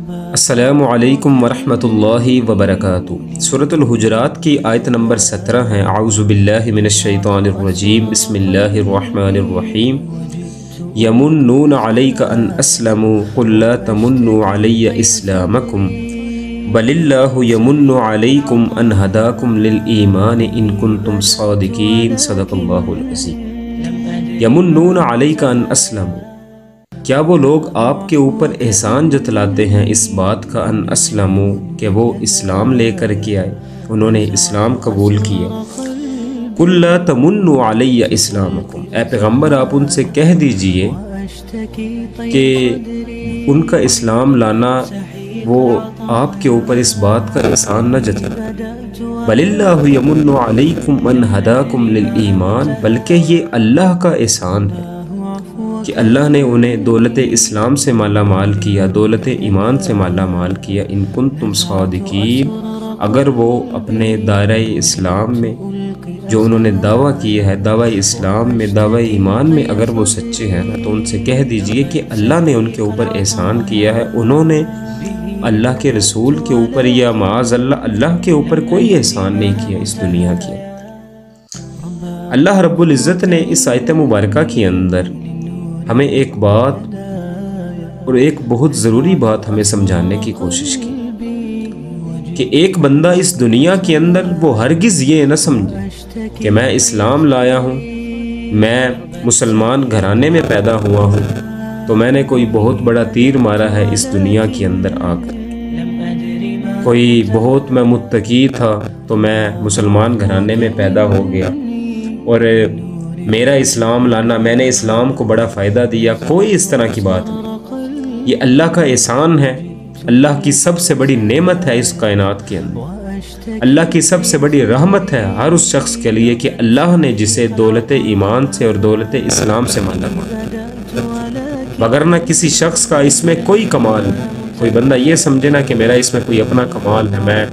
السلام علیکم ورحمۃ اللہ وبرکاتہ۔ سورۃ الحجرات کی آیت نمبر 17 ہے۔ اعوذ باللہ من الشیطان الرجیم، بسم اللہ الرحمن الرحیم۔ یمنون علیک ان اسلموا قل لا تمنوا علی اسلامکم بل اللہ یمن علیکم ان ہداکم للایمان ان کنتم صادقین، صدق اللہ العظیم۔ یمنون علیک ان اسلموا، کیا وہ لوگ آپ کے اوپر احسان جتلاتے ہیں اس بات کا ان اسلموا کہ وہ اسلام لے کر کے آئے، انہوں نے اسلام قبول کیا۔ قل لا تمنوا علی اسلامکم، اے پیغمبر آپ ان سے کہہ دیجئے کہ ان کا اسلام لانا وہ آپ کے اوپر اس بات کا احسان نہ جتلائے۔ بل اللہ یمن علیکم ان ہداکم للایمان، بلکہ یہ اللہ کا احسان ہے کہ اللہ نے انہیں دولت اسلام سے مالا مال کیا، دولت ایمان سے مالا مال کیا۔ ان کنتم صادقین، اگر وہ اپنے دائرہ اسلام میں جو انہوں نے دعویٰ کیا ہے، دعویٰ اسلام میں، دعویٰ ایمان میں اگر وہ سچے ہیں نا، تو ان سے کہہ دیجئے کہ اللہ نے ان کے اوپر احسان کیا ہے، انہوں نے اللہ کے رسول کے اوپر یا معاذ اللہ کے اوپر کوئی احسان نہیں کیا اس دنیا کے۔ اللہ رب العزت نے اس آیت مبارکہ کے اندر ہمیں ایک بات اور ایک بہت ضروری بات ہمیں سمجھانے کی کوشش کی کہ ایک بندہ اس دنیا کے اندر وہ ہرگز یہ نہ سمجھے کہ میں اسلام لایا ہوں، میں مسلمان گھرانے میں پیدا ہوا ہوں تو میں نے کوئی بہت بڑا تیر مارا ہے اس دنیا کے اندر آ کر، کوئی بہت میں متقی تھا تو میں مسلمان گھرانے میں پیدا ہو گیا اور میرا اسلام لانا، میں نے اسلام کو بڑا فائدہ دیا۔ کوئی اس طرح کی بات نہیں، یہ اللہ کا احسان ہے، اللہ کی سب سے بڑی نعمت ہے اس کائنات کے اندر، اللہ کی سب سے بڑی رحمت ہے ہر اس شخص کے لیے کہ اللہ نے جسے دولت ایمان سے اور دولت اسلام سے مالا مال کیا، وگرنہ کسی شخص کا اس میں کوئی کمال نہیں۔ کوئی بندہ یہ سمجھے نا کہ میرا اس میں کوئی اپنا کمال ہے، میں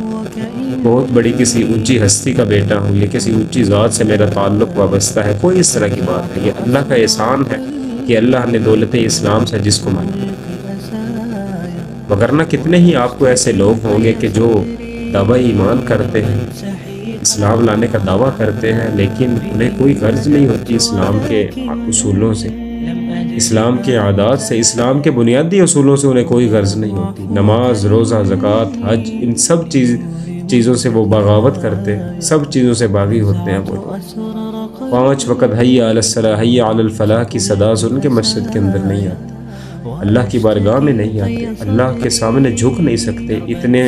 بہت بڑی کسی اونچی ہستی کا بیٹا ہوں، یہ کسی اونچی ذات سے میرا تعلق وابستہ ہے، کوئی اس طرح کی بات نہیں۔ یہ اللہ کا احسان ہے کہ اللہ نے دولت اسلام سے جس کو مالا، وگرنہ کتنے ہی آپ کو ایسے لوگ ہوں گے کہ جو دعویٰ ایمان کرتے ہیں، اسلام لانے کا دعویٰ کرتے ہیں، لیکن انہیں کوئی غرض نہیں ہوتی اسلام کے اصولوں سے، اسلام کے عادات سے، اسلام کے بنیادی اصولوں سے انہیں کوئی غرض نہیں ہوتی۔ نماز، روزہ، زکوٰۃ، حج، ان سب چیزوں سے وہ بغاوت کرتے ہیں، سب چیزوں سے باغی ہوتے ہیں۔ وہ 5 وقت حی علی الصلاۃ، حی علی الفلاح کی صدا سن کے مسجد کے اندر نہیں آتے، اللہ کی بارگاہ میں نہیں آتے، اللہ کے سامنے جھک نہیں سکتے، اتنے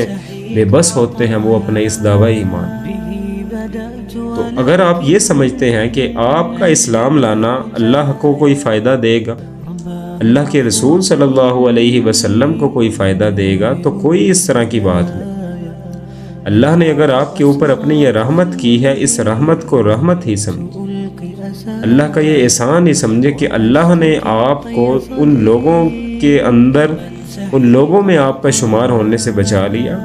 بے بس ہوتے ہیں وہ اپنے اس دعوی ایمان۔ تو اگر آپ یہ سمجھتے ہیں کہ آپ کا اسلام لانا اللہ کو کوئی فائدہ دے گا، اللہ کے رسول صلی اللہ علیہ وسلم کو کوئی فائدہ دے گا، تو کوئی اس طرح کی بات نہیں۔ اللہ نے اگر آپ کے اوپر اپنی یہ رحمت کی ہے، اس رحمت کو رحمت ہی سمجھے، اللہ کا یہ احسان ہی سمجھے کہ اللہ نے آپ کو ان لوگوں کے اندر، ان لوگوں میں آپ کا شمار ہونے سے بچا لیا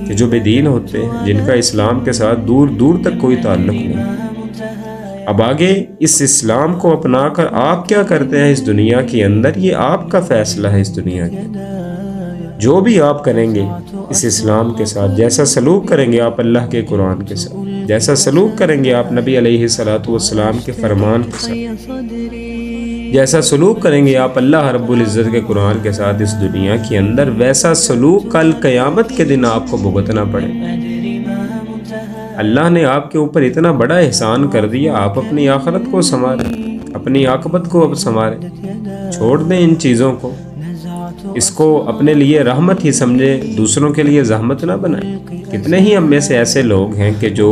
کہ جو بے دین ہوتے ہیں، جن کا اسلام کے ساتھ دور دور تک کوئی تعلق نہیں۔ اب آگے اس اسلام کو اپنا کر آپ کیا کرتے ہیں اس دنیا کے اندر، یہ آپ کا فیصلہ ہے۔ اس دنیا کے جو بھی آپ کریں گے اس اسلام کے ساتھ، جیسا سلوک کریں گے آپ اللہ کے قرآن کے ساتھ، جیسا سلوک کریں گے آپ نبی علیہ الصلوۃ والسلام کے فرمان کے ساتھ، جیسا سلوک کریں گے آپ اللہ رب العزت کے قرآن کے ساتھ اس دنیا کے اندر، ویسا سلوک کل قیامت کے دن آپ کو بھگتنا پڑے۔ اللہ نے آپ کے اوپر اتنا بڑا احسان کر دیا، آپ اپنی آخرت کو سنواریں، اپنی عاقبت کو اب سنواریں، چھوڑ دیں ان چیزوں کو، اس کو اپنے لیے رحمت ہی سمجھیں، دوسروں کے لیے زحمت نہ بنائیں۔ کتنے ہی ہم میں سے ایسے لوگ ہیں کہ جو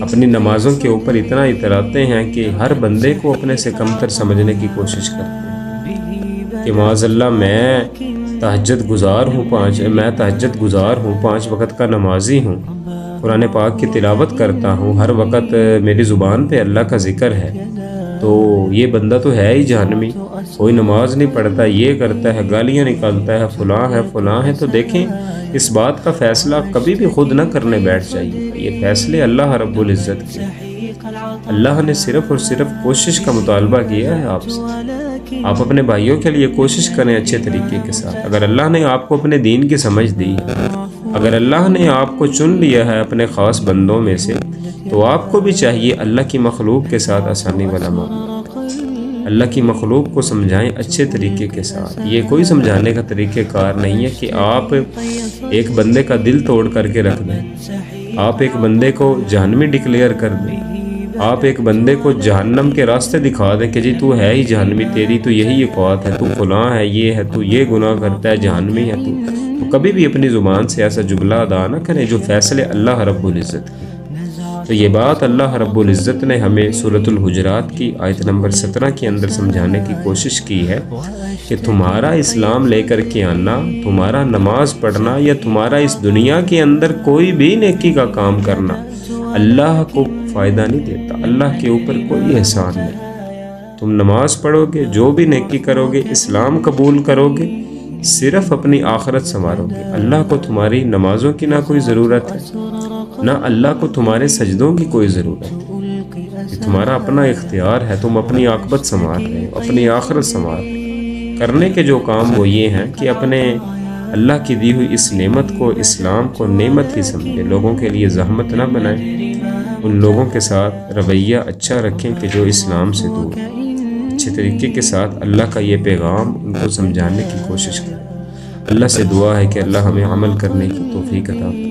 اپنی نمازوں کے اوپر اتنا اتراتے ہیں کہ ہر بندے کو اپنے سے کمتر سمجھنے کی کوشش کرتے ہیں کہ معاذ اللہ میں تہجد گزار ہوں، 5 وقت کا نمازی ہوں، قرآن پاک کی تلاوت کرتا ہوں، ہر وقت میری زبان پہ اللہ کا ذکر ہے، تو یہ بندہ تو ہے ہی جہنمی، کوئی نماز نہیں پڑھتا، یہ کرتا ہے، گالیاں نکالتا ہے، فلاں ہے۔ تو دیکھیں اس بات کا فیصلہ کبھی بھی خود نہ کرنے بیٹھ جائیے، یہ فیصلے اللہ رب العزت کے۔ اللہ نے صرف اور صرف کوشش کا مطالبہ کیا ہے آپ سے۔ آپ اپنے بھائیوں کے لیے کوشش کریں اچھے طریقے کے ساتھ۔ اگر اللہ نے آپ کو اپنے دین کی سمجھ دی، اگر اللہ نے آپ کو چن لیا ہے اپنے خاص بندوں میں سے، تو آپ کو بھی چاہیے اللہ کی مخلوق کے ساتھ آسانی والا معاملہ۔ اللہ کی مخلوق کو سمجھائیں اچھے طریقے کے ساتھ۔ یہ کوئی سمجھانے کا طریقہ کار نہیں ہے کہ آپ ایک بندے کا دل توڑ کر کے رکھ دیں، آپ ایک بندے کو جہنمی ڈکلیئر کر دیں، آپ ایک بندے کو جہنم کے راستے دکھا دیں کہ جی تو ہے ہی جہنمی، تیری تو یہی اوقات ہے، تو فلاں ہے، یہ ہے، تو یہ گناہ کرتا ہے، جہنمی ہے تو کبھی بھی اپنی زبان سے ایسا جملہ ادا نہ کریں جو فیصلے اللہ رب العزت کی۔ تو یہ بات اللہ رب العزت نے ہمیں سورۃ الحجرات کی آیت نمبر 17 کے اندر سمجھانے کی کوشش کی ہے کہ تمہارا اسلام لے کر کے آنا، تمہارا نماز پڑھنا یا تمہارا اس دنیا کے اندر کوئی بھی نیکی کا کام کرنا اللہ کو فائدہ نہیں دیتا، اللہ کے اوپر کوئی احسان نہیں۔ تم نماز پڑھو گے، جو بھی نیکی کرو گے، اسلام قبول کرو گے، صرف اپنی آخرت سنوارو گے۔ اللہ کو تمہاری نمازوں کی نہ کوئی ضرورت ہے، نہ اللہ کو تمہارے سجدوں کی کوئی ضرورت ہے۔ یہ تمہارا اپنا اختیار ہے، تم اپنی عاقبت سنوار رہے ہو، اپنی آخرت سنوار رہے ہو۔ کرنے کے جو کام وہ یہ ہیں کہ اپنے اللہ کی دی ہوئی اس نعمت کو، اسلام کو نعمت ہی سمجھیں، لوگوں کے لیے زحمت نہ بنائیں، ان لوگوں کے ساتھ رویہ اچھا رکھیں کہ جو اسلام سے دور ہیں، اچھے طریقے کے ساتھ اللہ کا یہ پیغام ان کو سمجھانے کی کوشش کریں۔ اللہ سے دعا ہے کہ اللہ ہمیں عمل کرنے کی توفیق عطا فرمائے۔